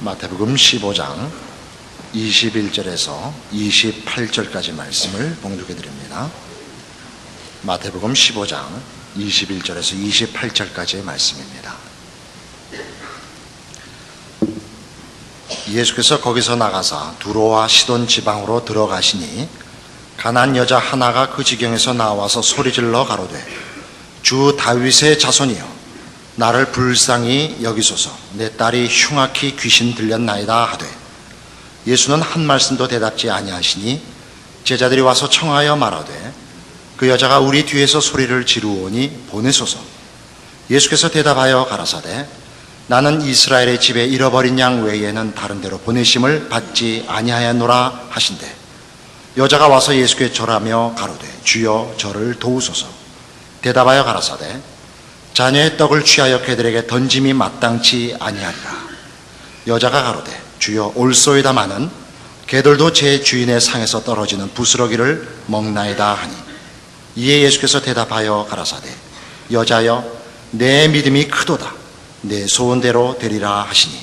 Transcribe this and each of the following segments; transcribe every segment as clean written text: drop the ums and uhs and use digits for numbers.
마태복음 15장 21절에서 28절까지 말씀을 봉독해 드립니다. 마태복음 15장 21절에서 28절까지의 말씀입니다. 예수께서 거기서 나가사 두로와 시돈 지방으로 들어가시니 가나안 여자 하나가 그 지경에서 나와서 소리질러 가로되 주 다윗의 자손이여 나를 불쌍히 여기소서. 내 딸이 흉악히 귀신 들렸나이다 하되 예수는 한 말씀도 대답지 아니하시니 제자들이 와서 청하여 말하되 그 여자가 우리 뒤에서 소리를 지르오니 보내소서. 예수께서 대답하여 가라사대 나는 이스라엘의 집에 잃어버린 양 외에는 다른 데로 보내심을 받지 아니하였노라 하신대 여자가 와서 예수께 절하며 가로되 주여 저를 도우소서. 대답하여 가라사대 자녀의 떡을 취하여 그들에게 던짐이 마땅치 아니하리라. 여자가 가로되 주여 올소이다마는 개들도 제 주인의 상에서 떨어지는 부스러기를 먹나이다 하니 이에 예수께서 대답하여 가라사대 여자여 내 믿음이 크도다. 내 소원대로 되리라 하시니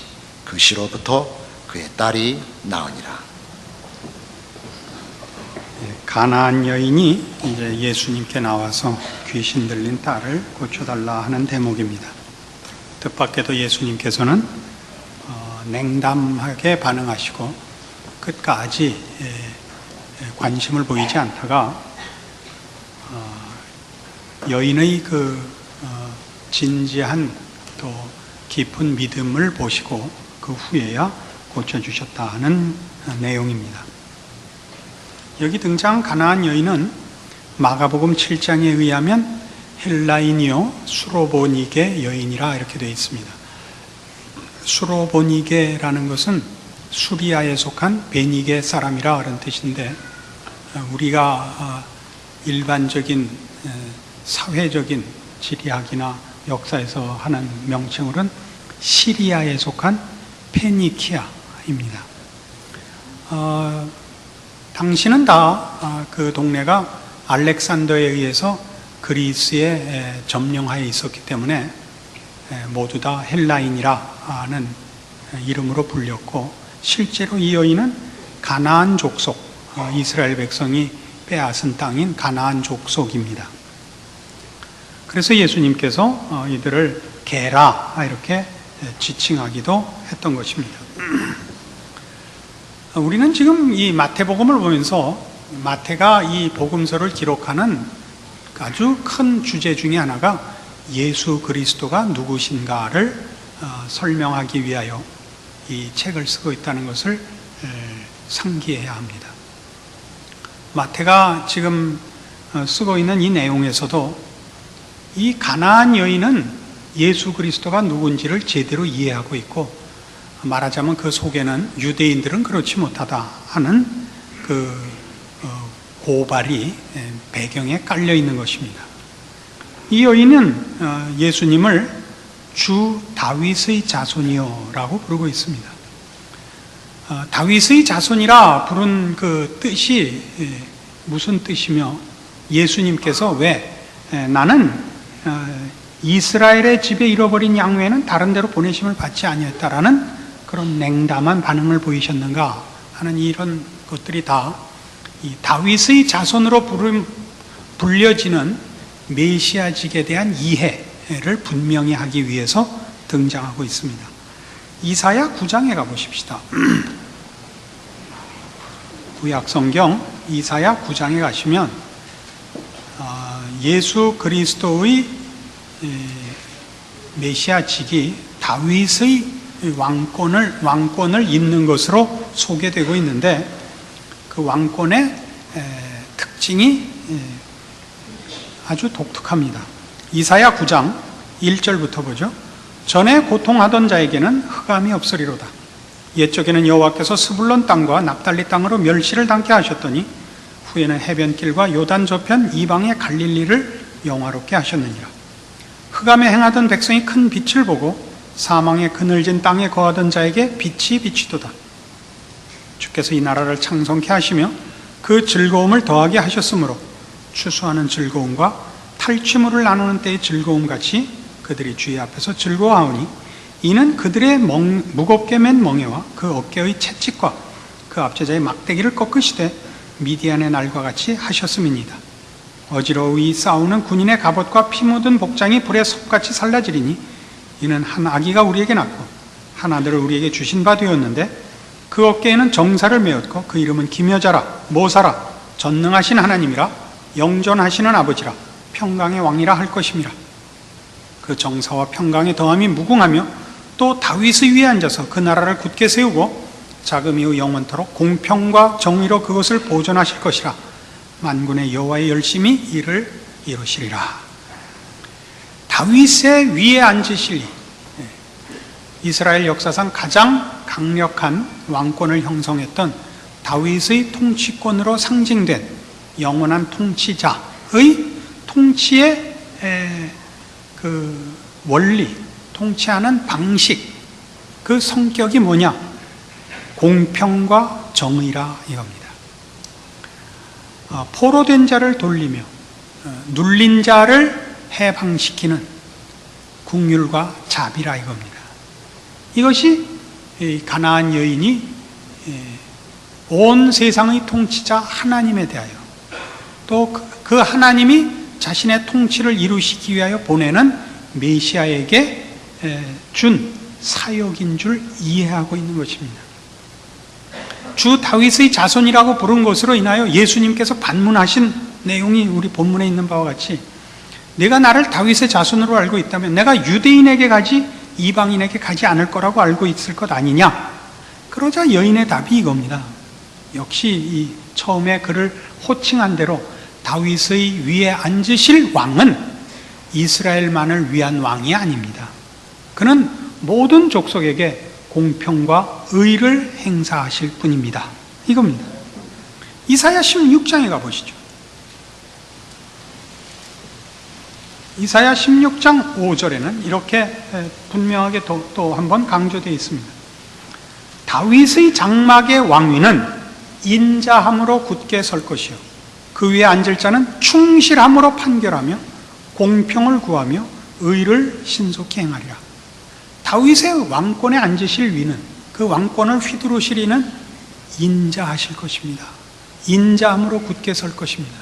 그 시로부터 그의 딸이 나으니라. 가나안 여인이 이제 예수님께 나와서 귀신 들린 딸을 고쳐달라 하는 대목입니다. 뜻밖에도 예수님께서는 냉담하게 반응하시고 끝까지 관심을 보이지 않다가 여인의 그 진지한 또 깊은 믿음을 보시고 그 후에야 고쳐주셨다 하는 내용입니다. 여기 등장한 가나안 여인은 마가복음 7장에 의하면 헬라인이요 수로보니게 여인이라 이렇게 되어 있습니다. 수로보니게라는 것은 수리아에 속한 베니게 사람이라 그런 뜻인데 우리가 일반적인 사회적인 지리학이나 역사에서 하는 명칭으로는 시리아에 속한 페니키아입니다. 당시는 다 그 동네가 알렉산더에 의해서 그리스에 점령하여 있었기 때문에 모두 다 헬라인이라는 이름으로 불렸고 실제로 이 여인은 가나안 족속, 이스라엘 백성이 빼앗은 땅인 가나안 족속입니다. 그래서 예수님께서 이들을 개라 이렇게 지칭하기도 했던 것입니다. 우리는 지금 이 마태복음을 보면서 마태가 이 복음서를 기록하는 아주 큰 주제 중에 하나가 예수 그리스도가 누구신가를 설명하기 위하여 이 책을 쓰고 있다는 것을 상기해야 합니다. 마태가 지금 쓰고 있는 이 내용에서도 이 가나안 여인은 예수 그리스도가 누군지를 제대로 이해하고 있고 말하자면 그 속에는 유대인들은 그렇지 못하다 하는 그 고발이 배경에 깔려 있는 것입니다. 이 여인은 예수님을 주 다윗의 자손이요 라고 부르고 있습니다. 다윗의 자손이라 부른 그 뜻이 무슨 뜻이며 예수님께서 왜 나는 이스라엘의 집에 잃어버린 양 외에는 다른 데로 보내심을 받지 아니했다라는 그런 냉담한 반응을 보이셨는가 하는 이런 것들이 다 이 다윗의 자손으로 불려지는 메시아직에 대한 이해를 분명히 하기 위해서 등장하고 있습니다. 이사야 9장에 가보십시다. 구약성경 이사야 9장에 가시면 예수 그리스도의 메시아직이 다윗의 왕권을 잇는 것으로 소개되고 있는데 그 왕권의 특징이 아주 독특합니다. 이사야 9장 1절부터 보죠. 전에 고통하던 자에게는 흑암이 없으리로다. 옛적에는 여호와께서 스불론 땅과 납달리 땅으로 멸시를 당케 하셨더니 후에는 해변길과 요단 저편 이방의 갈릴리를 영화롭게 하셨느니라. 흑암에 행하던 백성이 큰 빛을 보고 사망의 그늘진 땅에 거하던 자에게 빛이 비치도다. 주께서 이 나라를 창성케 하시며 그 즐거움을 더하게 하셨으므로 추수하는 즐거움과 탈취물을 나누는 때의 즐거움같이 그들이 주의 앞에서 즐거워하오니 이는 그들의 무겁게 맨 멍에와 그 어깨의 채찍과 그 압제자의 막대기를 꺾으시되 미디안의 날과 같이 하셨음이니이다. 어지러이 싸우는 군인의 갑옷과 피 묻은 복장이 불에 섭같이 살라지리니 이는 한 아기가 우리에게 낳고 한 아들을 우리에게 주신 바 되었는데 그 어깨에는 정사를 메었고 그 이름은 기묘자라 모사라 전능하신 하나님이라 영존하시는 아버지라 평강의 왕이라 할 것임이라. 그 정사와 평강의 더함이 무궁하며 또 다윗의 위에 앉아서 그 나라를 굳게 세우고 자금이요 영원토록 공평과 정의로 그것을 보존하실 것이라. 만군의 여호와의 열심히 이를 이루시리라. 다윗의 위에 앉으실 이스라엘 역사상 가장 강력한 왕권을 형성했던 다윗의 통치권으로 상징된 영원한 통치자의 통치의 그 원리, 통치하는 방식, 그 성격이 뭐냐? 공평과 정의라 이겁니다. 포로된 자를 돌리며 눌린 자를 해방시키는 국률과 자비라 이겁니다. 이것이 가나안 여인이 온 세상의 통치자 하나님에 대하여 또 그 하나님이 자신의 통치를 이루시기 위하여 보내는 메시아에게 준 사역인 줄 이해하고 있는 것입니다. 주 다윗의 자손이라고 부른 것으로 인하여 예수님께서 반문하신 내용이 우리 본문에 있는 바와 같이 내가 나를 다윗의 자손으로 알고 있다면 내가 유대인에게 가지 이방인에게 가지 않을 거라고 알고 있을 것 아니냐? 그러자 여인의 답이 이겁니다. 역시 이 처음에 그를 호칭한 대로 다윗의 위에 앉으실 왕은 이스라엘만을 위한 왕이 아닙니다. 그는 모든 족속에게 공평과 의를 행사하실 분입니다. 이겁니다. 이사야 16장에 가보시죠. 이사야 16장 5절에는 이렇게 분명하게 또 한번 강조되어 있습니다. 다윗의 장막의 왕위는 인자함으로 굳게 설 것이요 그 위에 앉을 자는 충실함으로 판결하며 공평을 구하며 의를 신속히 행하리라. 다윗의 왕권에 앉으실 위는 그 왕권을 휘두르실 이는 인자하실 것입니다. 인자함으로 굳게 설 것입니다.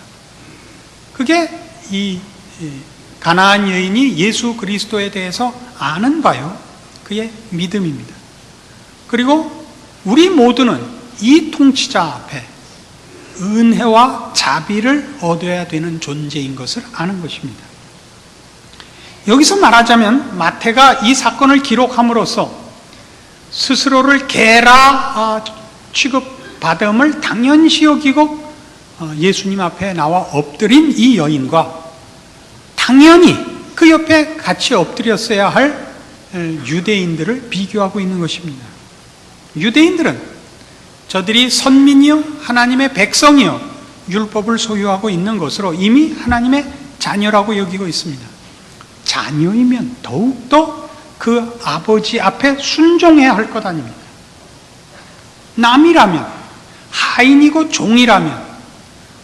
그게 이 가나안 여인이 예수 그리스도에 대해서 아는 바요 그의 믿음입니다. 그리고 우리 모두는 이 통치자 앞에 은혜와 자비를 얻어야 되는 존재인 것을 아는 것입니다. 여기서 말하자면 마태가 이 사건을 기록함으로써 스스로를 개라 취급받음을 당연시 여기고 예수님 앞에 나와 엎드린 이 여인과 당연히 그 옆에 같이 엎드렸어야 할 유대인들을 비교하고 있는 것입니다. 유대인들은 저들이 선민이요 하나님의 백성이요 율법을 소유하고 있는 것으로 이미 하나님의 자녀라고 여기고 있습니다. 자녀이면 더욱더 그 아버지 앞에 순종해야 할 것 아닙니까? 남이라면, 하인이고 종이라면,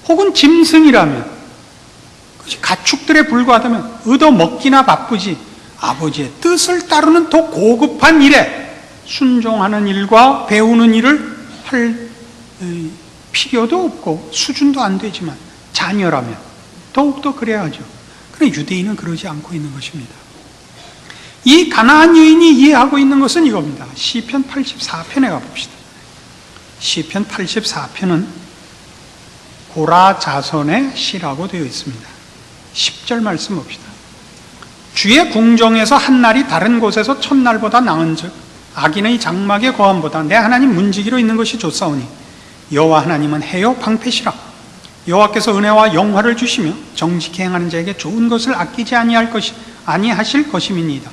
혹은 짐승이라면, 가축들에 불과하다면 얻어먹기나 바쁘지 아버지의 뜻을 따르는 더 고급한 일에 순종하는 일과 배우는 일을 할 필요도 없고 수준도 안 되지만 자녀라면 더욱더 그래야 하죠. 그런데 유대인은 그러지 않고 있는 것입니다. 이 가나안 여인이 이해하고 있는 것은 이겁니다. 시편 84편에 가봅시다. 시편 84편은 고라 자손의 시라고 되어 있습니다. 10절 말씀 봅시다. 주의 궁정에서 한 날이 다른 곳에서 첫날보다 나은즉 악인의 장막의 거함보다 내 하나님 문지기로 있는 것이 좋사오니 여호와 하나님은 해요 방패시라. 여호와께서 은혜와 영화를 주시며 정직히 행하는 자에게 좋은 것을 아끼지 아니하실 것임이니이다.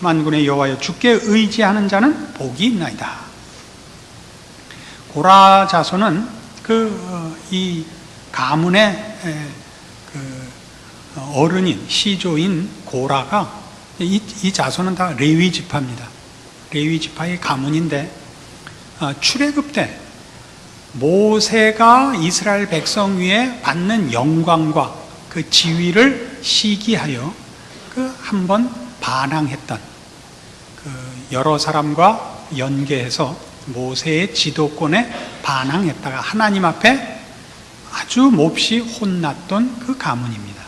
만군의 여호와여 주께 의지하는 자는 복이 있나이다. 고라 자손은 이 가문의 어른인 시조인 고라가 이 자손은 다 레위 지파입니다. 레위 지파의 가문인데 출애굽 때 모세가 이스라엘 백성 위에 받는 영광과 그 지위를 시기하여 한번 반항했던 여러 사람과 연계해서 모세의 지도권에 반항했다가 하나님 앞에 아주 몹시 혼났던 그 가문입니다.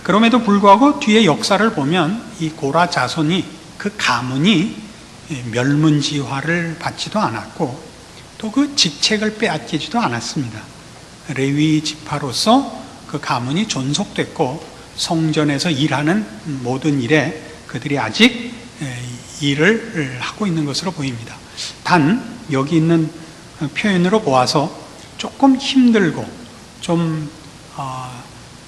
그럼에도 불구하고 뒤에 역사를 보면 이 고라 자손이, 그 가문이 멸문지화를 받지도 않았고 또 그 직책을 빼앗기지도 않았습니다. 레위 지파로서 그 가문이 존속됐고 성전에서 일하는 모든 일에 그들이 아직 일을 하고 있는 것으로 보입니다. 단 여기 있는 표현으로 보아서 조금 힘들고 좀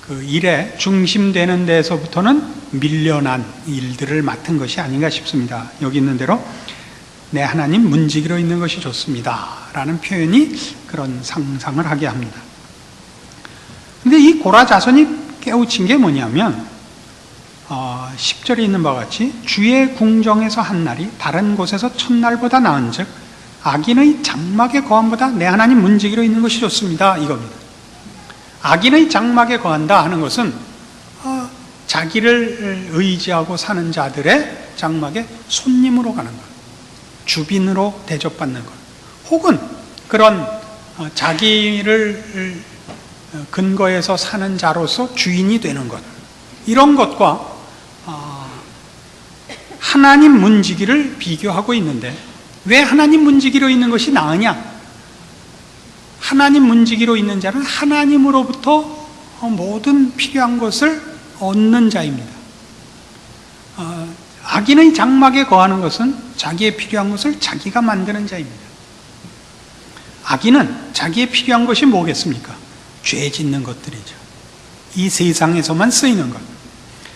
그 일에 중심되는 데서부터는 밀려난 일들을 맡은 것이 아닌가 싶습니다. 여기 있는 대로 내 하나님 문지기로 있는 것이 좋습니다 라는 표현이 그런 상상을 하게 합니다. 근데 이 고라 자손이 깨우친 게 뭐냐면 10절에 있는 바와 같이 주의 궁정에서 한 날이 다른 곳에서 첫날보다 나은 즉 악인의 장막에 거함보다 내 하나님 문지기로 있는 것이 좋습니다 이겁니다. 악인의 장막에 거한다 하는 것은 자기를 의지하고 사는 자들의 장막에 손님으로 가는 것, 주빈으로 대접받는 것, 혹은 그런 자기를 근거해서 사는 자로서 주인이 되는 것, 이런 것과 하나님 문지기를 비교하고 있는데 왜 하나님 문지기로 있는 것이 나으냐? 하나님 문지기로 있는 자는 하나님으로부터 모든 필요한 것을 얻는 자입니다. 악인의 장막에 거하는 것은 자기의 필요한 것을 자기가 만드는 자입니다. 악인은 자기의 필요한 것이 뭐겠습니까? 죄 짓는 것들이죠. 이 세상에서만 쓰이는 것.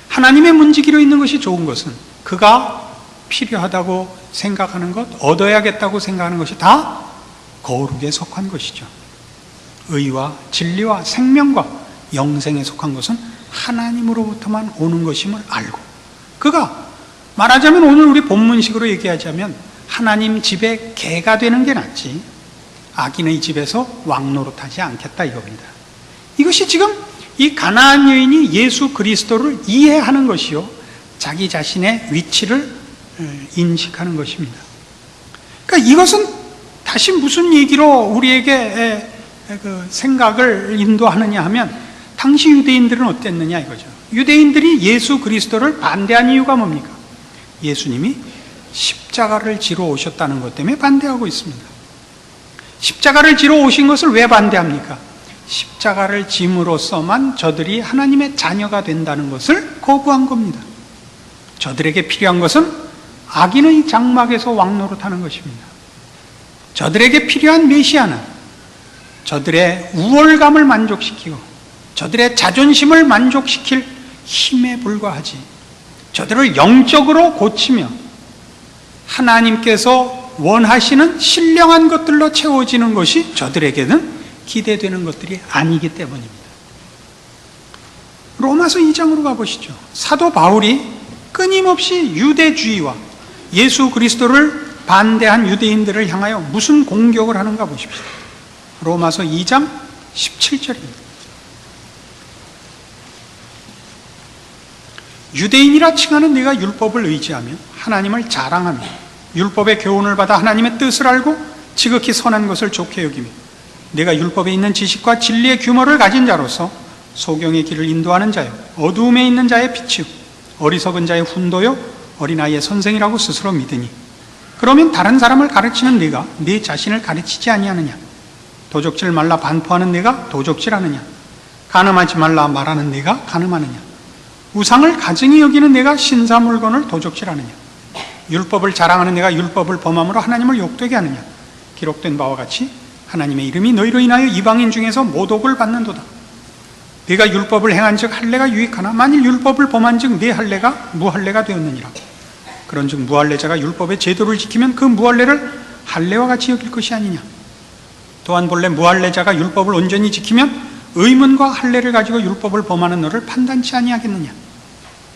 하나님의 문지기로 있는 것이 좋은 것은 그가 필요하다고 생각하는 것, 얻어야겠다고 생각하는 것이 다 거룩에 속한 것이죠. 의와 진리와 생명과 영생에 속한 것은 하나님으로부터만 오는 것임을 알고, 그가 말하자면 오늘 우리 본문식으로 얘기하자면 하나님 집에 개가 되는 게 낫지 악인의 집에서 왕노릇하지 않겠다 이겁니다. 이것이 지금 이 가나안 여인이 예수 그리스도를 이해하는 것이요, 자기 자신의 위치를 인식하는 것입니다. 그러니까 이것은 다시 무슨 얘기로 우리에게 그 생각을 인도하느냐 하면, 당시 유대인들은 어땠느냐 이거죠. 유대인들이 예수 그리스도를 반대한 이유가 뭡니까? 예수님이 십자가를 지러 오셨다는 것 때문에 반대하고 있습니다. 십자가를 지러 오신 것을 왜 반대합니까? 십자가를 짐으로써만 저들이 하나님의 자녀가 된다는 것을 거부한 겁니다. 저들에게 필요한 것은 악인의 장막에서 왕노릇하는 것입니다. 저들에게 필요한 메시아는 저들의 우월감을 만족시키고 저들의 자존심을 만족시킬 힘에 불과하지, 저들을 영적으로 고치며 하나님께서 원하시는 신령한 것들로 채워지는 것이 저들에게는 기대되는 것들이 아니기 때문입니다. 로마서 2장으로 가보시죠. 사도 바울이 끊임없이 유대주의와 예수 그리스도를 반대한 유대인들을 향하여 무슨 공격을 하는가 보십시오. 로마서 2장 17절입니다. 유대인이라 칭하는 네가 율법을 의지하며 하나님을 자랑하며 율법의 교훈을 받아 하나님의 뜻을 알고 지극히 선한 것을 좋게 여기며 네가 율법에 있는 지식과 진리의 규모를 가진 자로서 소경의 길을 인도하는 자요, 어두움에 있는 자의 빛이요, 어리석은 자의 훈도요, 어린아이의 선생이라고 스스로 믿으니 그러면 다른 사람을 가르치는 네가 네 자신을 가르치지 아니하느냐? 도적질 말라 반포하는 네가 도적질하느냐? 간음하지 말라 말하는 네가 간음하느냐? 우상을 가증히 여기는 네가 신사 물건을 도적질하느냐? 율법을 자랑하는 네가 율법을 범함으로 하나님을 욕되게 하느냐? 기록된 바와 같이 하나님의 이름이 너희로 인하여 이방인 중에서 모독을 받는도다. 네가 율법을 행한즉 할례가 유익하나 만일 율법을 범한즉 네 할례가 무할례가 되었느니라. 그런즉 무할례자가 율법의 제도를 지키면 그 무할례를 할례와 같이 여길 것이 아니냐. 또한 본래 무할례자가 율법을 온전히 지키면 의문과 할례를 가지고 율법을 범하는 너를 판단치 아니하겠느냐.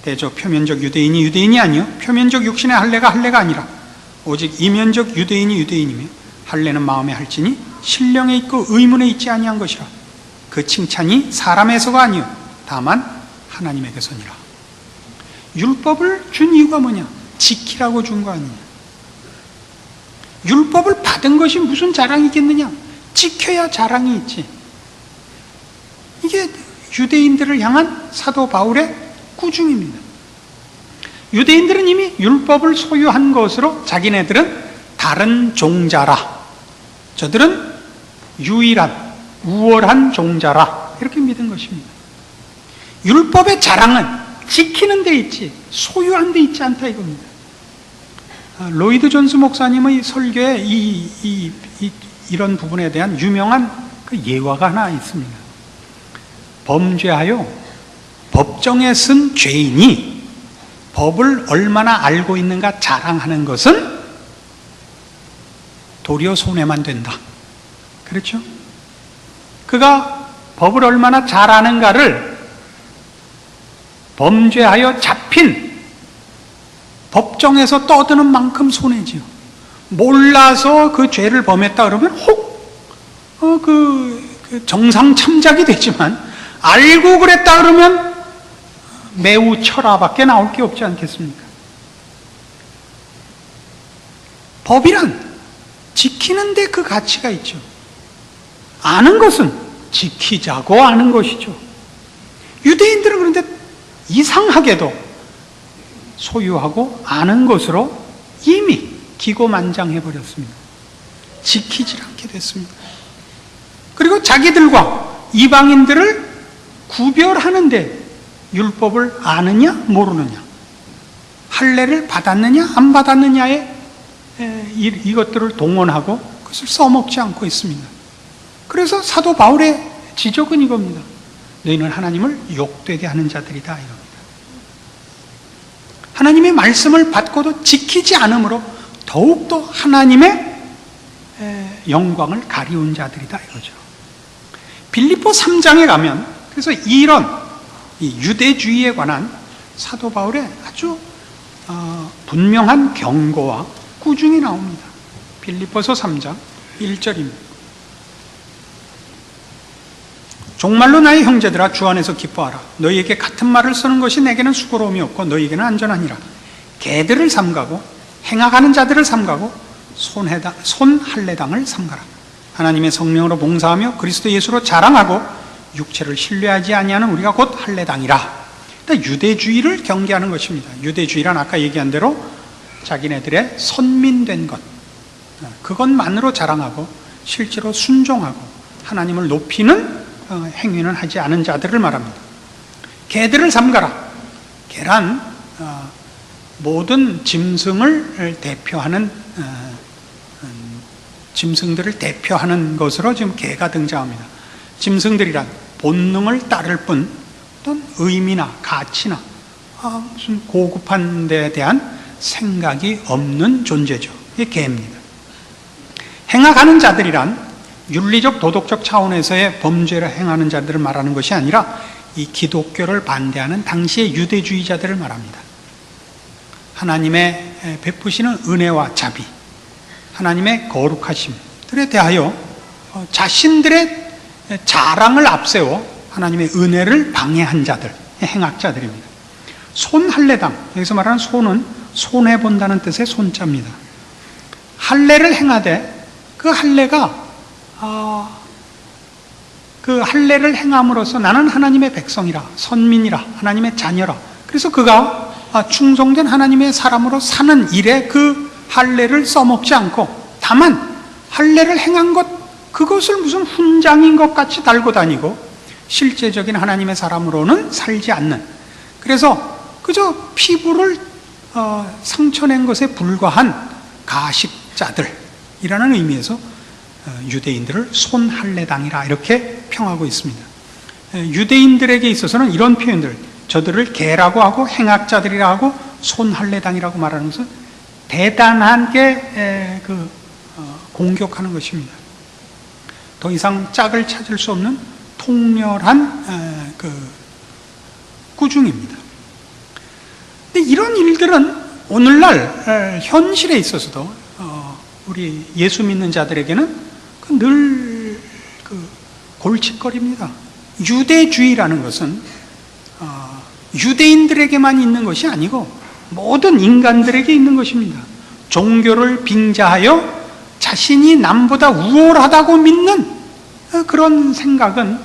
대저 표면적 유대인이 유대인이 아니요 표면적 육신의 할례가 할례가 아니라 오직 이면적 유대인이 유대인이며 할례는 마음에 할지니 신령에 있고 의문에 있지 아니한 것이라. 그 칭찬이 사람에서가 아니요 다만 하나님에게서니라. 율법을 준 이유가 뭐냐? 지키라고 준 거 아니냐. 율법을 받은 것이 무슨 자랑이겠느냐. 지켜야 자랑이 있지. 이게 유대인들을 향한 사도 바울의 꾸중입니다. 유대인들은 이미 율법을 소유한 것으로 자기네들은 다른 종자라, 저들은 유일한 우월한 종자라, 이렇게 믿은 것입니다. 율법의 자랑은 지키는 데 있지 소유한 데 있지 않다 이겁니다. 로이드 존스 목사님의 설교에 이런 부분에 대한 유명한 그 예화가 하나 있습니다. 범죄하여 법정에 쓴 죄인이 법을 얼마나 알고 있는가 자랑하는 것은 도리어 손해만 된다. 그렇죠? 그가 법을 얼마나 잘 아는가를 범죄하여 잡힌 법정에서 떠드는 만큼 손해지요. 몰라서 그 죄를 범했다 그러면 그 정상 참작이 되지만 알고 그랬다 그러면 매우 철화밖에 나올 게 없지 않겠습니까? 법이란 지키는데 그 가치가 있죠. 아는 것은 지키자고 아는 것이죠. 유대인들은 그런데 이상하게도 소유하고 아는 것으로 이미 기고만장해버렸습니다. 지키질 않게 됐습니다. 그리고 자기들과 이방인들을 구별하는데 율법을 아느냐 모르느냐, 할례를 받았느냐 안 받았느냐에 이것들을 동원하고 그것을 써먹지 않고 있습니다. 그래서 사도 바울의 지적은 이겁니다. 너희는 하나님을 욕되게 하는 자들이다 이겁니다. 하나님의 말씀을 받고도 지키지 않으므로 더욱더 하나님의 영광을 가리운 자들이다 이거죠. 빌립보 3장에 가면 그래서 이런 유대주의에 관한 사도 바울의 아주 분명한 경고와 꾸중이 나옵니다. 빌립보서 3장 1절입니다. 종말로 나의 형제들아 주 안에서 기뻐하라. 너희에게 같은 말을 쓰는 것이 내게는 수고로움이 없고 너희에게는 안전하니라. 개들을 삼가고 행악하는 자들을 삼가고 손할례당을 삼가라. 하나님의 성령으로 봉사하며 그리스도 예수로 자랑하고 육체를 신뢰하지 아니하는 우리가 곧 할례당이라. 그러니까 유대주의를 경계하는 것입니다. 유대주의란 아까 얘기한 대로 자기네들의 선민된 것, 그것만으로 자랑하고 실제로 순종하고 하나님을 높이는 행위는 하지 않은 자들을 말합니다. 개들을 삼가라. 개란 모든 짐승을 대표하는 짐승들을 대표하는 것으로 지금 개가 등장합니다. 짐승들이란 본능을 따를 뿐 어떤 의미나 가치나 무슨 고급한 데에 대한 생각이 없는 존재죠. 이게 개입니다. 행악하는 자들이란 윤리적 도덕적 차원에서의 범죄를 행하는 자들을 말하는 것이 아니라 이 기독교를 반대하는 당시의 유대주의자들을 말합니다. 하나님의 베푸시는 은혜와 자비, 하나님의 거룩하심들에 대하여 자신들의 자랑을 앞세워 하나님의 은혜를 방해한 자들, 행악자들입니다. 손할례당, 여기서 말하는 손은 손해본다는 뜻의 손자입니다. 할례를 행하되 그 할례가 그 할례를 행함으로써 나는 하나님의 백성이라, 선민이라, 하나님의 자녀라. 그래서 그가 충성된 하나님의 사람으로 사는 일에 그 할례를 써먹지 않고 다만 할례를 행한 것, 그것을 무슨 훈장인 것 같이 달고 다니고 실제적인 하나님의 사람으로는 살지 않는, 그래서 그저 피부를 상처낸 것에 불과한 가식자들이라는 의미에서 유대인들을 손할례당이라 이렇게 평하고 있습니다. 유대인들에게 있어서는 이런 표현들, 저들을 개라고 하고 행악자들이라 하고 손할례당이라고 말하는 것은 대단하게 공격하는 것입니다. 더 이상 짝을 찾을 수 없는 통렬한 꾸중입니다. 근데 이런 일들은 오늘날 현실에 있어서도 우리 예수 믿는 자들에게는 늘 골칫거리입니다. 유대주의라는 것은 유대인들에게만 있는 것이 아니고 모든 인간들에게 있는 것입니다. 종교를 빙자하여 자신이 남보다 우월하다고 믿는 그런 생각은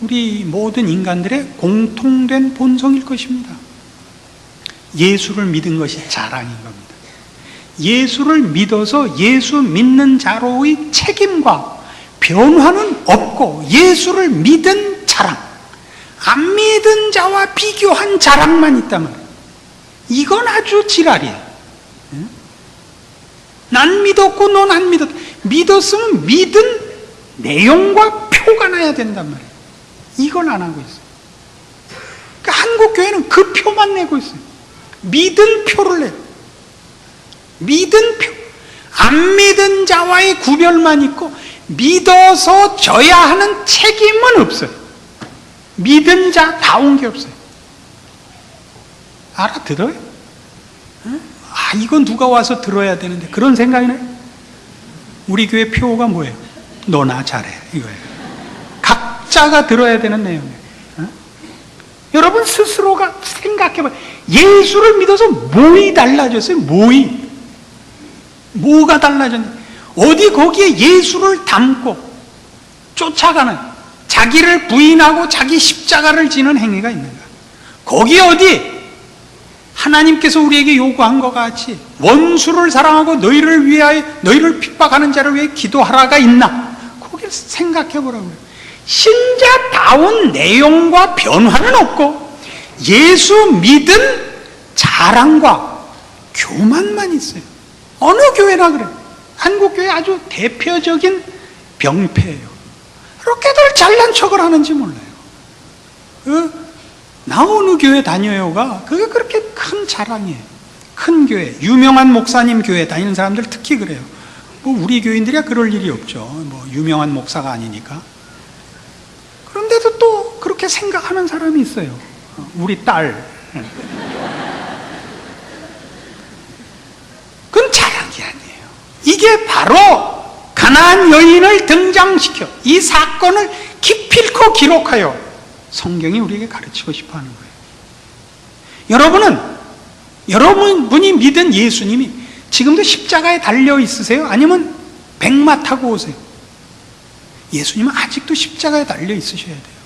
우리 모든 인간들의 공통된 본성일 것입니다. 예수를 믿은 것이 자랑인 겁니다. 예수를 믿어서 예수 믿는 자로의 책임과 변화는 없고, 예수를 믿은 자랑, 안 믿은 자와 비교한 자랑만 있다면 이건 아주 지랄이에요. 난 믿었고 넌 안 믿었다. 믿었으면 믿은 내용과 표가 나야 된단 말이에요. 이걸 안 하고 있어요. 그러니까 한국교회는 그 표만 내고 있어요. 믿은 표를 내요. 믿은 표. 안 믿은 자와의 구별만 있고 믿어서 져야 하는 책임은 없어요. 믿은 자다운 게 없어요. 알아들어요? 아, 이건 누가 와서 들어야 되는데, 그런 생각이네. 우리 교회 표가 뭐예요? 너나 잘해, 이거예요. 각자가 들어야 되는 내용이에요. 여러분 스스로가 생각해봐요. 예수를 믿어서 뭐이 달라졌어요? 뭐가 달라졌냐? 어디 거기에 예수를 담고 쫓아가는, 자기를 부인하고 자기 십자가를 지는 행위가 있는가? 거기에 어디 하나님께서 우리에게 요구한 것 같이 원수를 사랑하고 너희를 위하여, 너희를 핍박하는 자를 위해 기도하라가 있나? 거기를 생각해 보라고요. 신자다운 내용과 변화는 없고 예수 믿은 자랑과 교만만 있어요. 어느 교회나 그래요. 한국교회 아주 대표적인 병폐예요. 그렇게들 잘난 척을 하는지 몰라요. 나 어느 교회 다녀요가 그게 그렇게 큰 자랑이에요. 큰 교회, 유명한 목사님 교회 다니는 사람들 특히 그래요. 뭐 우리 교인들이야 그럴 일이 없죠. 뭐 유명한 목사가 아니니까. 그런데도 또 그렇게 생각하는 사람이 있어요. 우리 딸. 그건 자랑이 아니에요. 이게 바로 가나안 여인을 등장시켜 이 사건을 기필코 기록하여 성경이 우리에게 가르치고 싶어 하는 거예요. 여러분이 믿은 예수님이 지금도 십자가에 달려 있으세요? 아니면 백마 타고 오세요? 예수님은 아직도 십자가에 달려 있으셔야 돼요.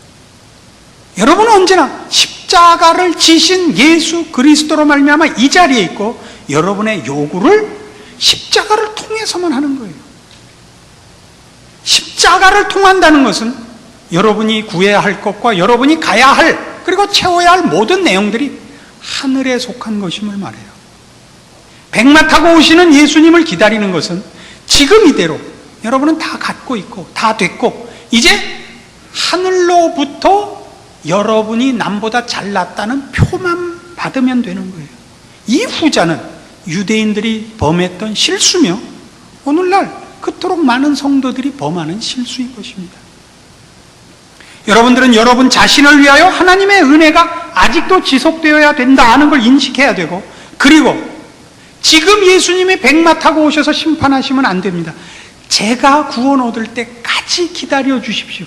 여러분은 언제나 십자가를 지신 예수 그리스도로 말미암아 이 자리에 있고, 여러분의 요구를 십자가를 통해서만 하는 거예요. 십자가를 통한다는 것은 여러분이 구해야 할 것과 여러분이 가야 할, 그리고 채워야 할 모든 내용들이 하늘에 속한 것임을 말해요. 백마 타고 오시는 예수님을 기다리는 것은 지금 이대로 여러분은 다 갖고 있고 다 됐고, 이제 하늘로부터 여러분이 남보다 잘났다는 표만 받으면 되는 거예요. 이 후자는 유대인들이 범했던 실수며 오늘날 그토록 많은 성도들이 범하는 실수인 것입니다. 여러분들은 여러분 자신을 위하여 하나님의 은혜가 아직도 지속되어야 된다 하는 걸 인식해야 되고, 그리고 지금 예수님이 백마 타고 오셔서 심판하시면 안 됩니다. 제가 구원 얻을 때까지 기다려 주십시오.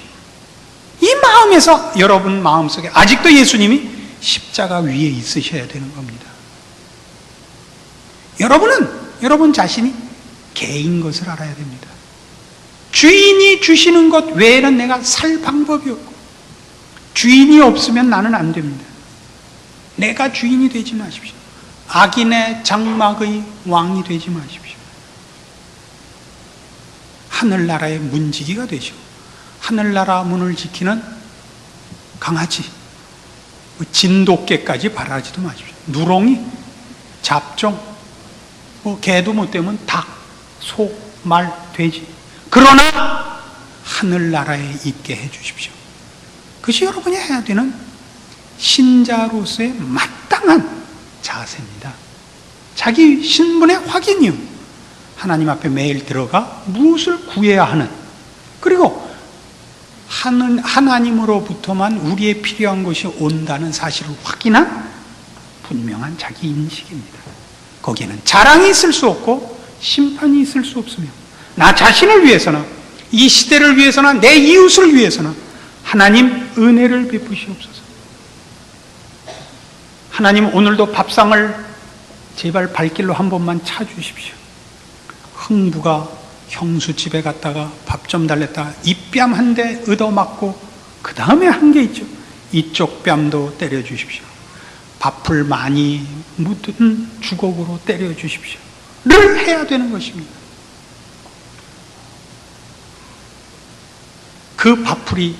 이 마음에서 여러분 마음속에 아직도 예수님이 십자가 위에 있으셔야 되는 겁니다. 여러분은 여러분 자신이 개인 것을 알아야 됩니다. 주인이 주시는 것 외에는 내가 살 방법이 없고, 주인이 없으면 나는 안 됩니다. 내가 주인이 되지 마십시오. 악인의 장막의 왕이 되지 마십시오. 하늘나라의 문지기가 되시고, 하늘나라 문을 지키는 강아지, 진돗개까지 바라지도 마십시오. 누렁이, 잡종, 개도 못 되면 닭, 소, 말, 돼지. 그러나 하늘나라에 있게 해주십시오. 그것이 여러분이 해야 되는 신자로서의 마땅한 자세입니다. 자기 신분의 확인이요. 하나님 앞에 매일 들어가 무엇을 구해야 하는, 그리고 하나님으로부터만 우리의 필요한 것이 온다는 사실을 확인한 분명한 자기 인식입니다. 거기에는 자랑이 있을 수 없고 심판이 있을 수 없으며, 나 자신을 위해서나 이 시대를 위해서나 내 이웃을 위해서나 하나님 은혜를 베푸시옵소서. 하나님 오늘도 밥상을 제발 발길로 한 번만 차주십시오. 흥부가 형수집에 갔다가 밥 좀 달랬다가 입뺨 한 대 얻어맞고 그 다음에 한 게 있죠. 이쪽 뺨도 때려주십시오. 밥풀 많이 묻은 주걱으로 때려주십시오. 를 해야 되는 것입니다. 그 밥풀이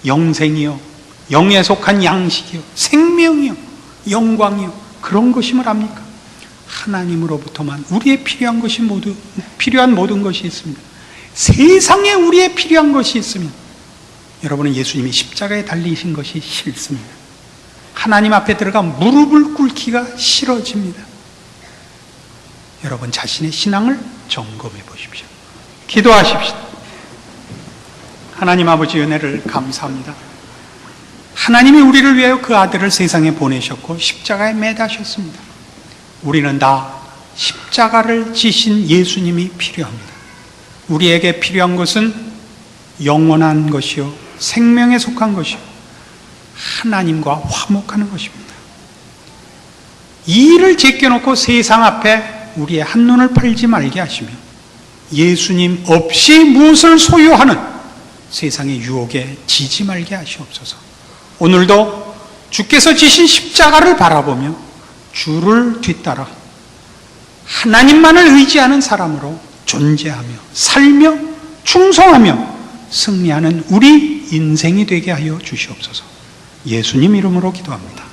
영생이요, 영에 속한 양식이요, 생명이요, 영광이요, 그런 것임을 압니까? 하나님으로부터만 우리의 필요한 모든 것이 있습니다. 세상에 우리의 필요한 것이 있으면 여러분은 예수님이 십자가에 달리신 것이 싫습니다. 하나님 앞에 들어가 무릎을 꿇기가 싫어집니다. 여러분 자신의 신앙을 점검해 보십시오. 기도하십시오. 하나님 아버지 은혜를 감사합니다. 하나님이 우리를 위하여 그 아들을 세상에 보내셨고 십자가에 매다셨습니다. 우리는 다 십자가를 지신 예수님이 필요합니다. 우리에게 필요한 것은 영원한 것이요, 생명에 속한 것이요, 하나님과 화목하는 것입니다. 이 일을 제껴놓고 세상 앞에 우리의 한눈을 팔지 말게 하시며 예수님 없이 무엇을 소유하는 세상의 유혹에 지지 말게 하시옵소서. 오늘도 주께서 지신 십자가를 바라보며 주를 뒤따라 하나님만을 의지하는 사람으로 존재하며 살며 충성하며 승리하는 우리 인생이 되게 하여 주시옵소서. 예수님 이름으로 기도합니다.